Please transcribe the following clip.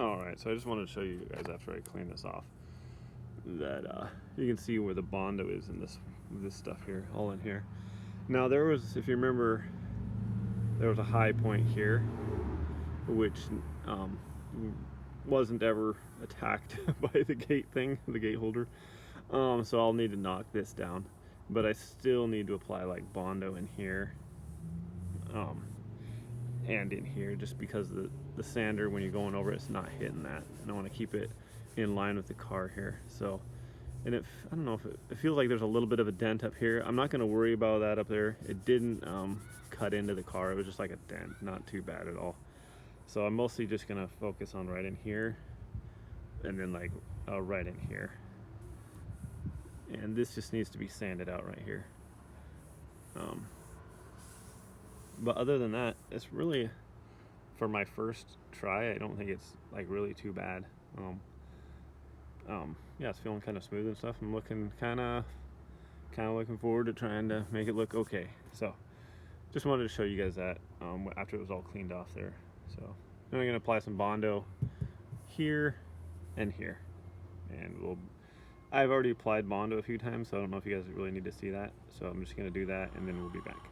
Alright, so I just wanted to show you guys after I clean this off that you can see where the Bondo is in this stuff here, all in here. Now there was, if you remember, there was a high point here which wasn't ever attacked by the gate thing, the gate holder. So I'll need to knock this down, but I still need to apply like Bondo in here and in here, just because the sander, when you're going over it, it's not hitting that, and I want to keep it in line with the car here. So, and if I don't know if it feels like there's a little bit of a dent up here. I'm not going to worry about that up there. It didn't cut into the car. It was just like a dent, not too bad at all. So I'm mostly just going to focus on right in here, and then like right in here. And this just needs to be sanded out right here. But other than that, it's really, for my first try, I don't think it's like really too bad. Yeah, it's feeling kind of smooth and stuff. I'm looking kind of looking forward to trying to make it look okay. So just wanted to show you guys that after it was all cleaned off there. So then I'm gonna apply some Bondo here and here, and I've already applied Bondo a few times, so I don't know if you guys really need to see that. So I'm just gonna do that, and then we'll be back.